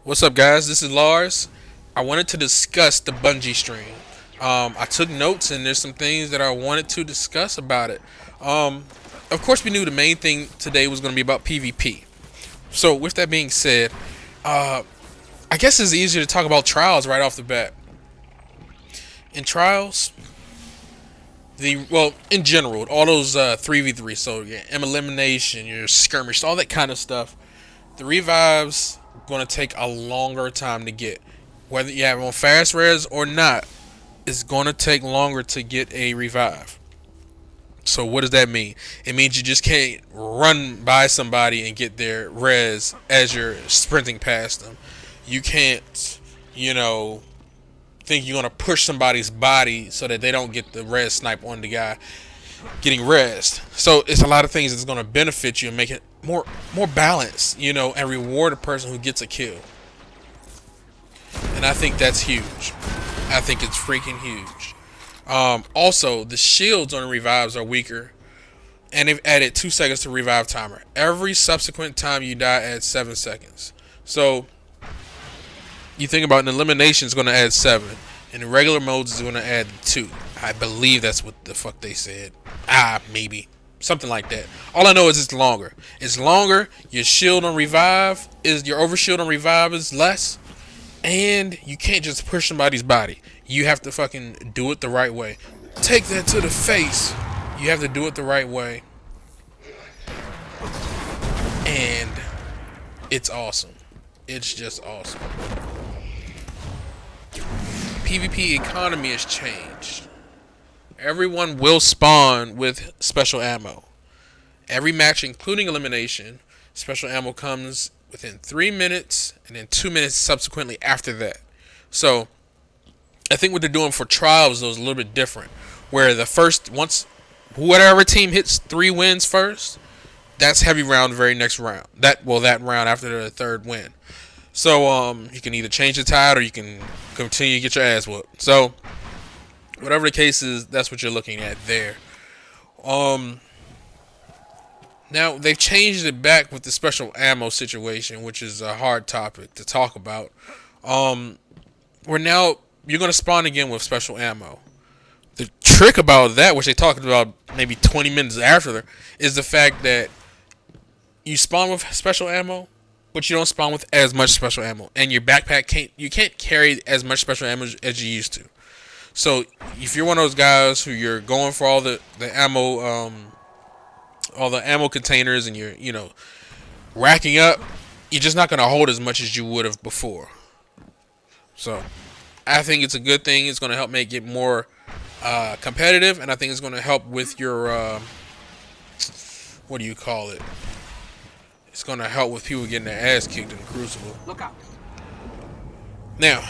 What's up, guys? This is Lars. I wanted to discuss the Bungie stream. I took notes, and there's some things that I wanted to discuss about it. Um, of course, we knew the main thing today was going to be about PvP. So, with that being said, uh, I guess it's easier to talk about trials right off the bat. In trials, in general, all those 3v3, so your elimination, your skirmish, all that kind of stuff, the revives going to take a longer time to get. Whether you have on fast res or not, it's going to take longer to get a revive. So what does that mean? It means you just can't run by somebody and get their res as you're sprinting past them. You can't, you know, think you're gonna push somebody's body so that they don't get the res snipe on the guy getting res. So it's a lot of things that's gonna benefit you and make it more balanced, and reward a person who gets a kill. And I think that's huge. I think it's freaking huge. Also, the shields on the revives are weaker, and they've added 2 seconds to revive timer. Every subsequent time you die adds 7 seconds. So you think about an elimination is going to add 7, and the regular modes is going to add 2. I believe that's what the fuck they said. Maybe something like that. All I know is it's longer. It's longer. Your shield on revive is your overshield on revive is less, and you can't just push somebody's body. You have to fucking do it the right way. Take that to the face. You have to do it the right way, and it's awesome. It's just awesome. PvP economy has changed. Everyone will spawn with special ammo. Every match, including elimination, special ammo comes within 3 minutes and then 2 minutes subsequently after that. So, I think what they're doing for trials though is a little bit different. Where once whatever team hits 3 wins first, that's heavy round the very next round. That round after the third win. So you can either change the tide or you can continue to get your ass whooped. So whatever the case is, that's what you're looking at there. Now they've changed it back with the special ammo situation, which is a hard topic to talk about. Where now you're gonna spawn again with special ammo. The trick about that, which they talked about maybe 20 minutes after, is the fact that you spawn with special ammo, but you don't spawn with as much special ammo, and your backpack can't carry as much special ammo as you used to. So if you're one of those guys who you're going for all the ammo, all the ammo containers, and you're racking up, you're just not gonna hold as much as you would have before. So I think it's a good thing. It's gonna help make it more competitive, and I think it's gonna help with your what do you call it? It's gonna help with people getting their ass kicked in Crucible. Look out. Now,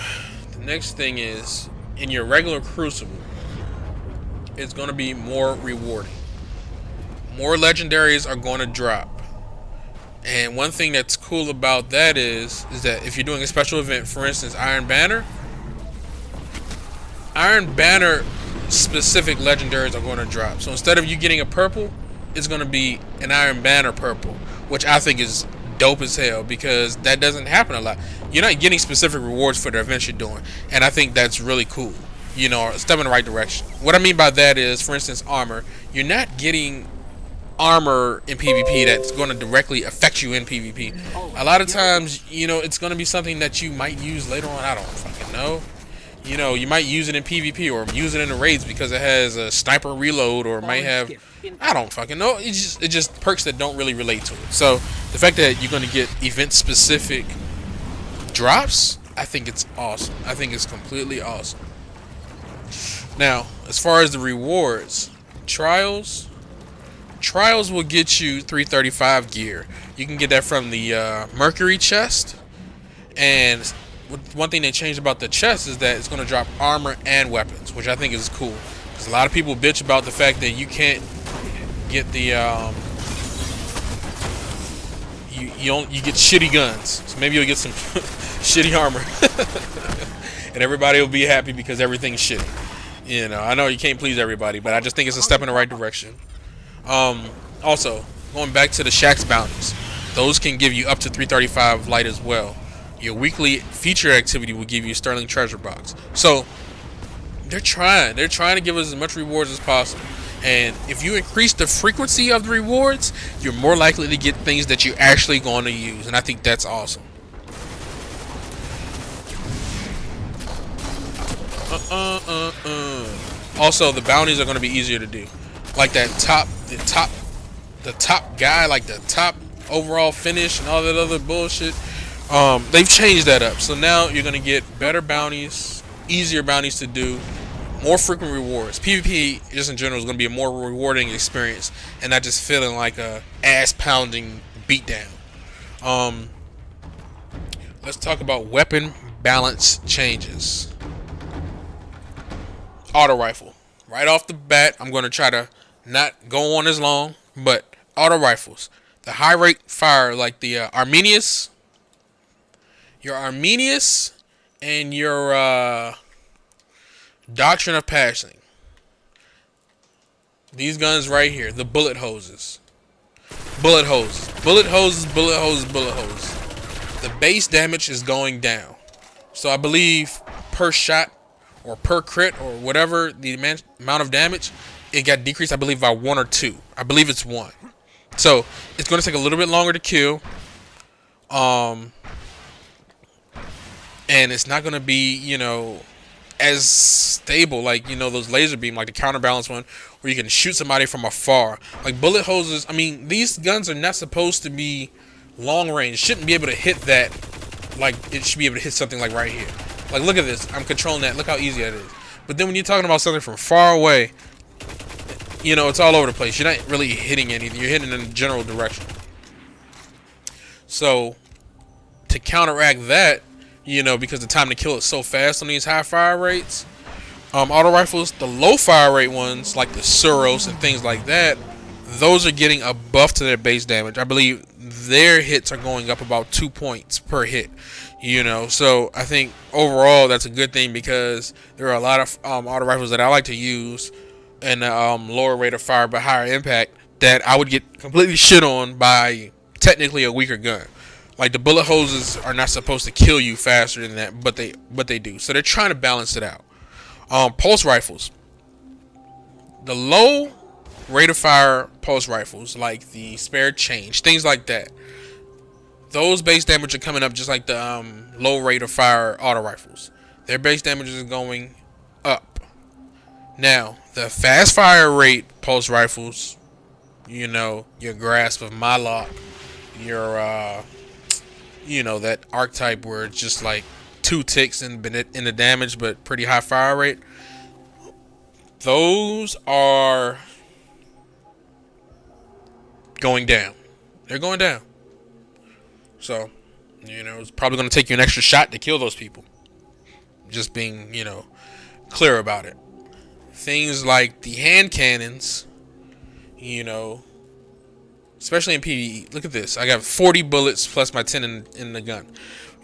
the next thing is in your regular Crucible, it's gonna be more rewarding. More legendaries are gonna drop. And one thing that's cool about that is that if you're doing a special event, for instance, Iron Banner specific legendaries are going to drop. So instead of you getting a purple, it's going to be an Iron Banner purple, which I think is dope as hell because that doesn't happen a lot. You're not getting specific rewards for the events you're doing, and I think that's really cool. A step in the right direction. What I mean by that is, for instance, armor. You're not getting armor in PvP that's going to directly affect you in PvP. A lot of times, it's going to be something that you might use later on. I don't fucking know. You might use it in PvP or use it in the raids because it has a sniper reload, or it might have, I don't fucking know. It's just perks that don't really relate to it. So the fact that you're going to get event specific drops, I think it's awesome. I think it's completely awesome. Now, as far as the rewards, trials will get you 335 gear. You can get that from the Mercury chest, and one thing they changed about the chest is that it's going to drop armor and weapons, which I think is cool. Because a lot of people bitch about the fact that you can't get the you get shitty guns. So maybe you'll get some shitty armor, and everybody will be happy because everything's shitty. I know you can't please everybody, but I just think it's a step in the right direction. Also, going back to the Shaxx bounties, those can give you up to 335 light as well. Your weekly feature activity will give you a sterling treasure box. So they're trying to give us as much rewards as possible. And if you increase the frequency of the rewards, you're more likely to get things that you're actually going to use. And I think that's awesome. Also, the bounties are going to be easier to do. Like the top guy, like the top overall finish and all that other bullshit. They've changed that up. So now you're going to get better bounties, easier bounties to do, more frequent rewards. PvP, just in general, is going to be a more rewarding experience and not just feeling like a ass-pounding beatdown. Let's talk about weapon balance changes. Auto rifle. Right off the bat, I'm going to try to not go on as long, but auto rifles. The high rate fire, like the Arminius, your Arminius, and your Doctrine of Passing. These guns right here, the bullet hoses. Bullet hoses. Bullet hoses, bullet hoses, bullet hoses. The base damage is going down. So I believe per shot or per crit or whatever the amount of damage, it got decreased, I believe, by 1 or 2. I believe it's 1. So it's going to take a little bit longer to kill. And it's not going to be, as stable, like, those laser beam, like the counterbalance one, where you can shoot somebody from afar. Like bullet hoses, I mean, these guns are not supposed to be long range. Shouldn't be able to hit that. Like, it should be able to hit something like right here. Like, look at this. I'm controlling that. Look how easy that is. But then when you're talking about something from far away, it's all over the place. You're not really hitting anything. You're hitting in a general direction. So, to counteract that, because the time to kill is so fast on these high fire rates, auto rifles, the low fire rate ones, like the Suros and things like that, those are getting a buff to their base damage. I believe their hits are going up about 2 points per hit. So I think overall that's a good thing, because there are a lot of auto rifles that I like to use and lower rate of fire but higher impact that I would get completely shit on by technically a weaker gun. Like the bullet hoses are not supposed to kill you faster than that, but they do. So they're trying to balance it out. Pulse rifles. The low rate of fire pulse rifles, like the spare change, things like that, those base damage are coming up just like the low rate of fire auto rifles. Their base damage is going up. Now, the fast fire rate pulse rifles, your grasp of Moloch, your that archetype where it's just like 2 ticks in the damage but pretty high fire rate, those are going down. They're going down. So, it's probably going to take you an extra shot to kill those people. Just being, clear about it. Things like the hand cannons, especially in PvE. Look at this. I got 40 bullets plus my 10 in the gun.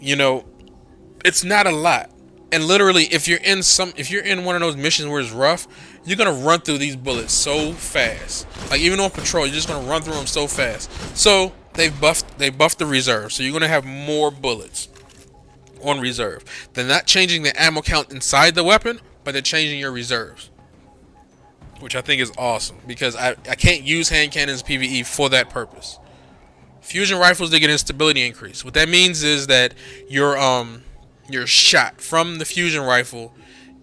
It's not a lot. And literally, if you're in one of those missions where it's rough, you're gonna run through these bullets so fast. Like even on patrol, you're just gonna run through them so fast. So they buffed the reserve, so you're gonna have more bullets on reserve. They're not changing the ammo count inside the weapon, but they're changing your reserves, which I think is awesome, because I can't use hand cannons PvE for that purpose. Fusion rifles, they get instability increase. What that means is that your shot from the fusion rifle,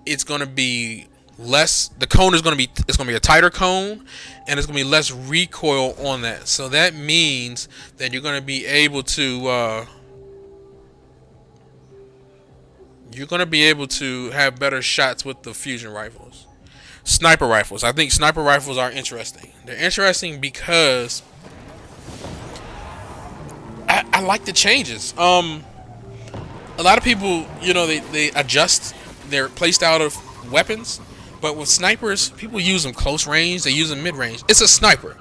it's gonna be less. The cone is gonna be a tighter cone, and it's gonna be less recoil on that. So that means that you're gonna be able to have better shots with the fusion rifles. Sniper rifles. I think sniper rifles are interesting. They're interesting because I like the changes. A lot of people, they adjust their playstyle of weapons, but with snipers, people use them close range, they use them mid range. It's a sniper.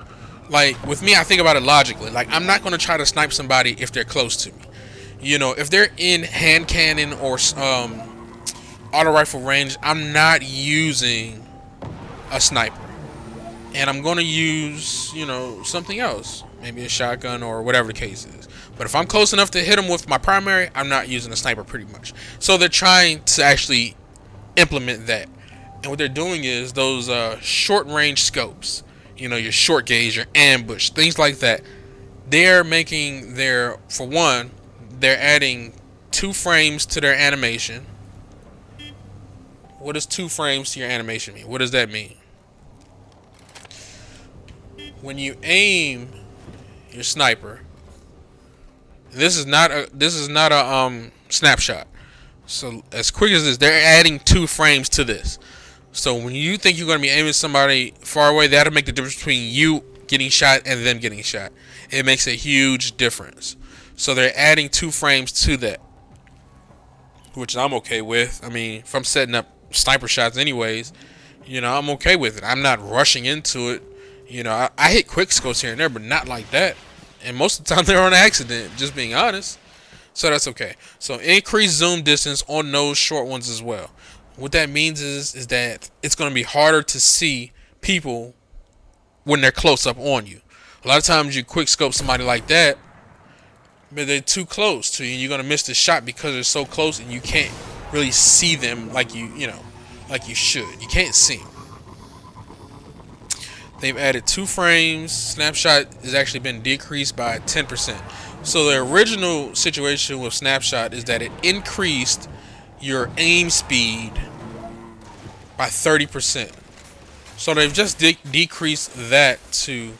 Like with me, I think about it logically. Like I'm not going to try to snipe somebody if they're close to me. If they're in hand cannon or auto rifle range, I'm not using a sniper, and I'm going to use something else, maybe a shotgun or whatever the case is. But if I'm close enough to hit them with my primary, I'm not using a sniper pretty much. So they're trying to actually implement that. And what they're doing is those short range scopes, your short gauge, your ambush, things like that. They're making for one, they're adding 2 frames to their animation. What does 2 frames to your animation mean? What does that mean? When you aim your sniper, this is not a snapshot. So as quick as this, they're adding 2 frames to this. So when you think you're going to be aiming somebody far away, that'll make the difference between you getting shot and them getting shot. It makes a huge difference. So they're adding 2 frames to that, which I'm okay with. I mean, if I'm setting up sniper shots anyways, I'm okay with it. I'm not rushing into it. I hit quick scopes here and there, but not like that. And most of the time they're on accident, just being honest. So that's okay. So increase zoom distance on those short ones as well. What that means is that it's going to be harder to see people when they're close up on you. A lot of times you quick scope somebody like that, but they're too close to you, and you're going to miss the shot because they're so close and you can't really see them like like you should. You can't see them. They've added 2 frames. Snapshot has actually been decreased by 10%. So the original situation with snapshot is that it increased your aim speed by 30%. So they've just decreased that to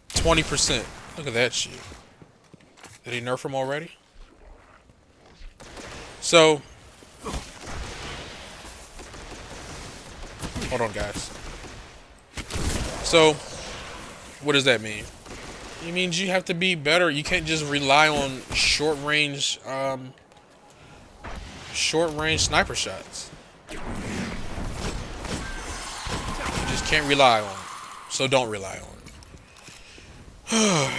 20%. Look at that shit. Did he nerf him already? So, hold on, guys. So, what does that mean? It means you have to be better. You can't just rely on short range sniper shots. You just can't rely on it. So don't rely on it.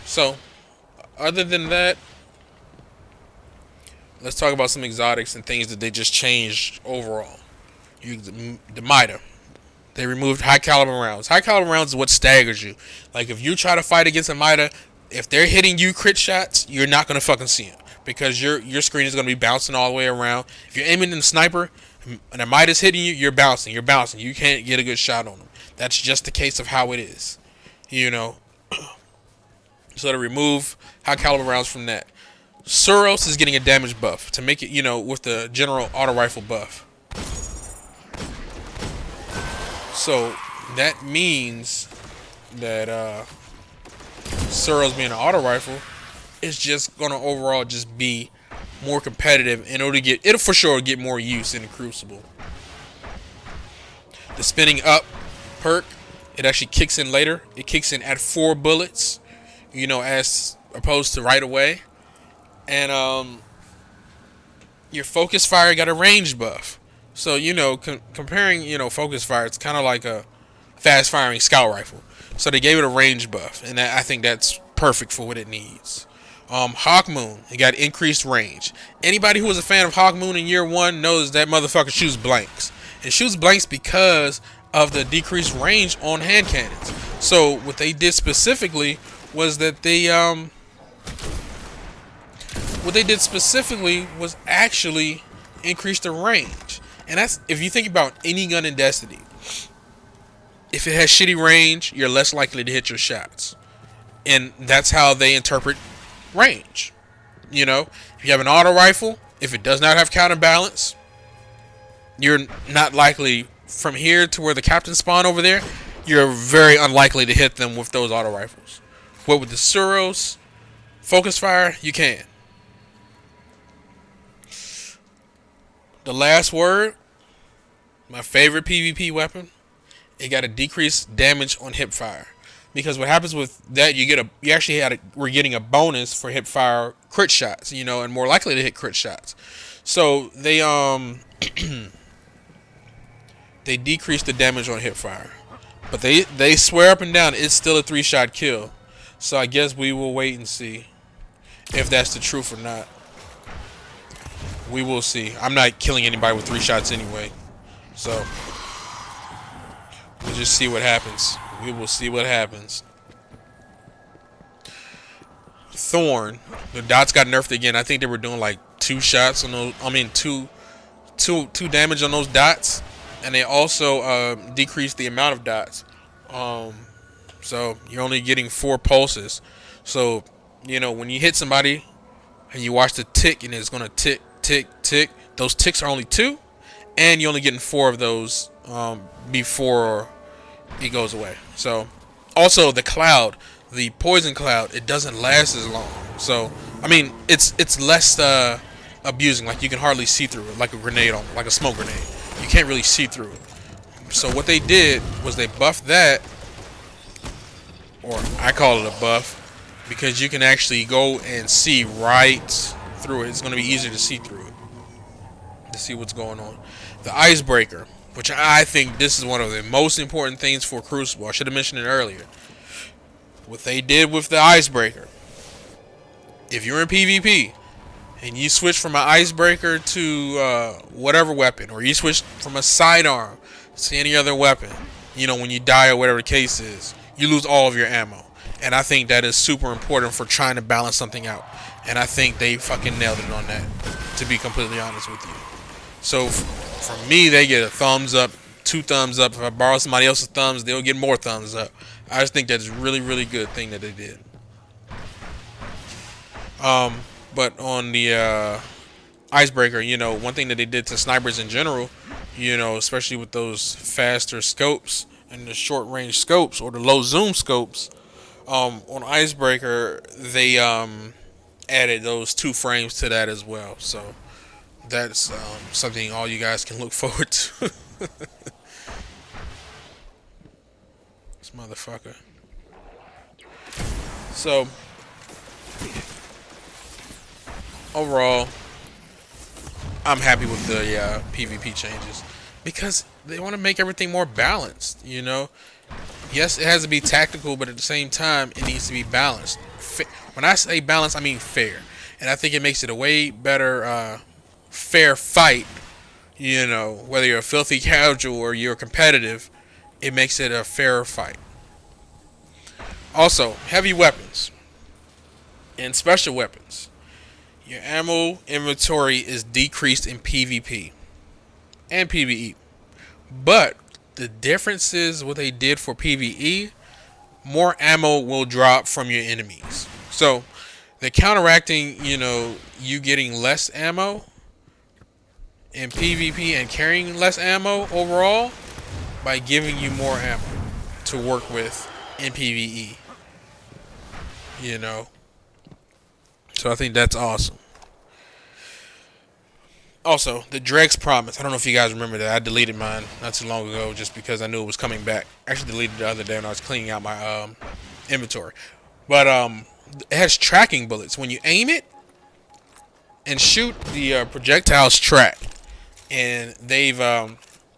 So, other than that, let's talk about some exotics and things that they just changed overall. The MIDA. They removed high caliber rounds. High caliber rounds is what staggers you. Like if you try to fight against a MIDA, if they're hitting you crit shots, you're not gonna fucking see them because your screen is gonna be bouncing all the way around. If you're aiming in the sniper and a MIDA's hitting you, you're bouncing. You can't get a good shot on them. That's just the case of how it is. So to remove high caliber rounds from that. Suros is getting a damage buff to make it, with the general auto rifle buff. So that means that Suros being an auto rifle is just gonna overall just be more competitive, and it'll for sure get more use in the Crucible. The spinning up perk, it actually kicks in later. It kicks in at 4 bullets, as opposed to right away. And your focus fire got a range buff. So, comparing, focus fire, it's kind of like a fast firing scout rifle. So they gave it a range buff, and I think that's perfect for what it needs. Hawk Moon, it got increased range. Anybody who was a fan of Hawk Moon in year 1 knows that motherfucker shoots blanks. It shoots blanks because of the decreased range on hand cannons. So what they did specifically was that was actually increase the range. And that's, if you think about any gun in Destiny, if it has shitty range, you're less likely to hit your shots. And that's how they interpret range. If you have an auto rifle, if it does not have counterbalance, you're not likely, from here to where the captain spawn over there, you're very unlikely to hit them with those auto rifles. But with the Suros focus fire, you can. The last word, my favorite PvP weapon, it got a decreased damage on hip fire. Because what happens with that, we're getting a bonus for hip fire crit shots, and more likely to hit crit shots. So they they decreased the damage on hip fire. But they swear up and down it's still a 3-shot kill. So I guess we will wait and see if that's the truth or not. We will see. I'm not killing anybody with 3 shots anyway. So we'll just see what happens. We will see what happens. Thorn, the dots got nerfed again. I think they were doing like 2 shots on those. I mean, two damage on those dots, and they also decreased the amount of dots. Um, so you're only getting 4 pulses. So when you hit somebody and you watch the tick, and it's gonna tick, tick, tick. Those ticks are only 2, and you're only getting 4 of those before it goes away. So also the cloud, the poison cloud, it doesn't last as long. So I mean, it's less abusing. Like you can hardly see through it, like a grenade like a smoke grenade. You can't really see through it. So what they did was they buffed that, or I call it a buff, because you can actually go and see right through it. It's going to be easier to see through it, to see what's going on. The icebreaker, which I think this is one of the most important things for Crucible. I should have mentioned it earlier. What they did with the icebreaker, if you're in PvP and you switch from an icebreaker to whatever weapon, or you switch from a sidearm to any other weapon, when you die or whatever the case is, you lose all of your ammo. And I think that is super important for trying to balance something out. And I think they fucking nailed it on that, to be completely honest with you. So for me, they get a thumbs up, 2 thumbs up. If I borrow somebody else's thumbs, they'll get more thumbs up. I just think that's a really, really good thing that they did. But on the icebreaker, one thing that they did to snipers in general, especially with those faster scopes and the short range scopes or the low zoom scopes, on icebreaker they added those 2 frames to that as well. So that's something all you guys can look forward to. This motherfucker. So overall, I'm happy with the PvP changes, because they want to make everything more balanced. Yes, it has to be tactical, but at the same time, it needs to be balanced. When I say balanced, I mean fair, and I think it makes it a way better fair fight. Whether you're a filthy casual or you're competitive, it makes it a fairer fight. Also, heavy weapons and special weapons. Your ammo inventory is decreased in PvP and PvE. But the difference is what they did for PvE, more ammo will drop from your enemies. So they're counteracting, you getting less ammo in PvP and carrying less ammo overall by giving you more ammo to work with in PvE. So I think that's awesome. Also, the Dreg's Promise. I don't know if you guys remember that. I deleted mine not too long ago just because I knew it was coming back. I actually deleted it the other day when I was cleaning out my inventory. But it has tracking bullets. When you aim it and shoot, the projectiles track. And they've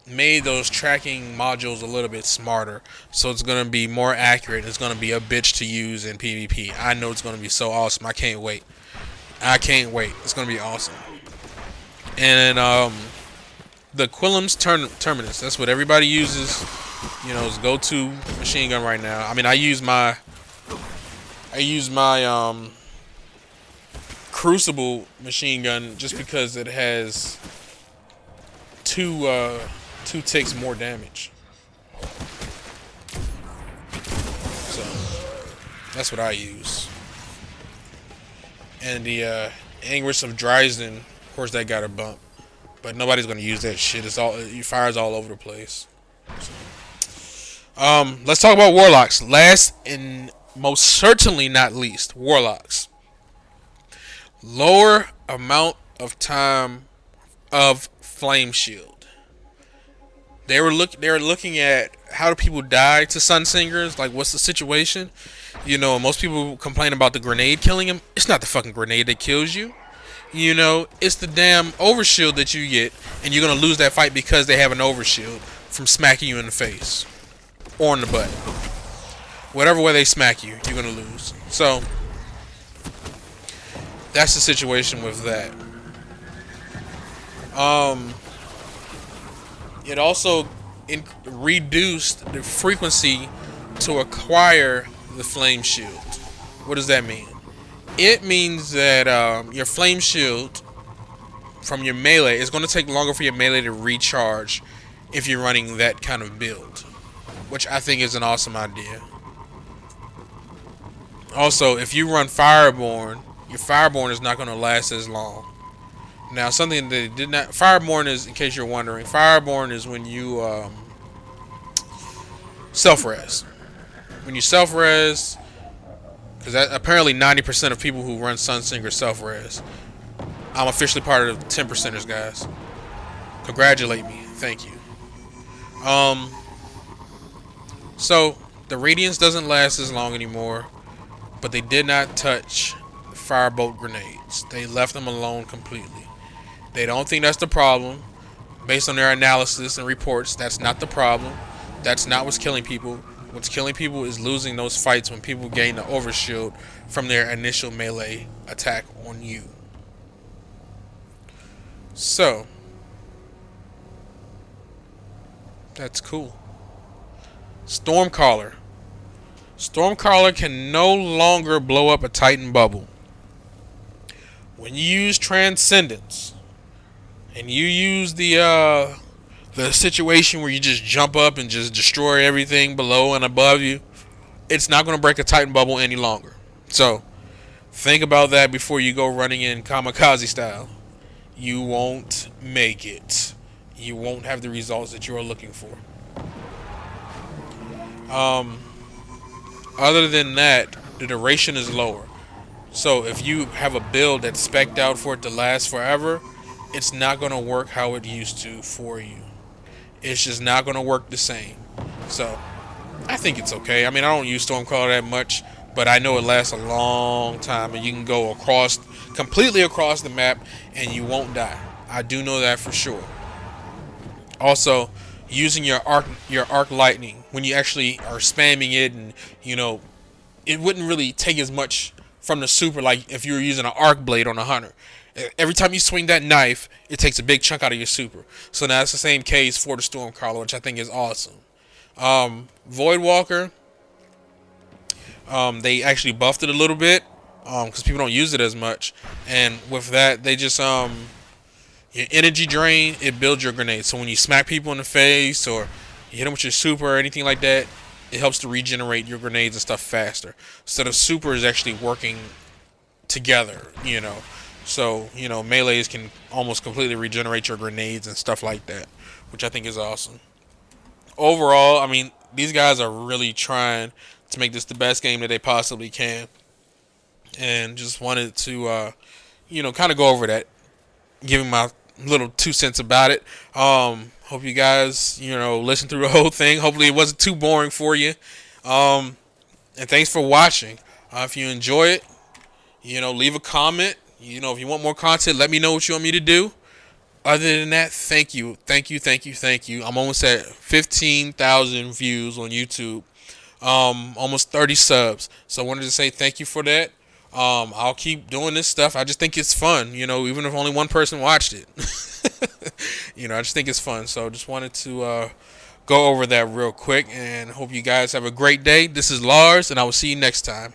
made those tracking modules a little bit smarter. So it's going to be more accurate. It's going to be a bitch to use in PvP. I know it's going to be so awesome. I can't wait. It's going to be awesome. And the Quillam's Terminus. That's what everybody uses. It's go-to machine gun right now. I mean, I use my Crucible machine gun just because it has two ticks more damage. So that's what I use. And the Anguish of Dryden, of course, that got a bump, but nobody's gonna use that shit. It fires all over the place. So, let's talk about Warlocks. Last and most certainly not least, Warlocks. Lower amount of time of Flame Shield. They were looking at how do people die to Sunsingers. Like, what's the situation? Most people complain about the grenade killing him. It's not the fucking grenade that kills you. It's the damn overshield that you get, and you're gonna lose that fight because they have an overshield from smacking you in the face or in the butt. Whatever way they smack you, you're gonna lose. So that's the situation with that. It also reduced the frequency to acquire the flame shield. What does that mean? It means that your flame shield from your melee is going to take longer for your melee to recharge if you're running that kind of build, which I think is an awesome idea. Also, if you run Fireborn, your Fireborn is not going to last as long. Now, something that did not... Fireborn is, in case you're wondering, Fireborn is when you self-res. When you self-res, because apparently 90% of people who run Sunsinger self-res. I'm officially part of the 10%ers, guys. Congratulate me. Thank you. So, the Radiance doesn't last as long anymore, but they did not touch firebolt grenades. They left them alone completely. They don't think that's the problem. Based on their analysis and reports, that's not the problem. That's not what's killing people. What's killing people is losing those fights when people gain the overshield from their initial melee attack on you. So, that's cool. Stormcaller. Stormcaller can no longer blow up a Titan bubble. When you use Transcendence, and you use the situation where you just jump up and just destroy everything below and above you, it's not going to break a Titan bubble any longer. So, think about that before you go running in kamikaze style. You won't make it. You won't have the results that you are looking for. Other than that, the duration is lower. So if you have a build that's spec'd out for it to last forever, it's not going to work how it used to for you. It's just not going to work the same. So I think it's okay. I mean, I don't use Stormcaller that much, but I know it lasts a long time, and you can go completely across the map, and you won't die. I do know that for sure. Also, using your arc lightning when you actually are spamming it, and it wouldn't really take as much from the super like if you were using an arc blade on a hunter. Every time you swing that knife, it takes a big chunk out of your super. So now it's the same case for the Stormcaller, which I think is awesome. Voidwalker, they actually buffed it a little bit because people don't use it as much, and with that, they just your energy drain, it builds your grenades. So when you smack people in the face or you hit them with your super or anything like that, it helps to regenerate your grenades and stuff faster. So the super is actually working together, So, melees can almost completely regenerate your grenades and stuff like that, which I think is awesome. Overall, I mean, these guys are really trying to make this the best game that they possibly can. And just wanted to, kind of go over that, giving my little 2 cents about it. Hope you guys, listen through the whole thing. Hopefully it wasn't too boring for you. And thanks for watching. If you enjoy it, leave a comment. If you want more content, let me know what you want me to do. Other than that, thank you. I'm almost at 15,000 views on YouTube. Almost 30 subs. So I wanted to say thank you for that. I'll keep doing this stuff. I just think it's fun, even if only one person watched it. I just think it's fun. So just wanted to go over that real quick, and hope you guys have a great day. This is Lars, and I will see you next time.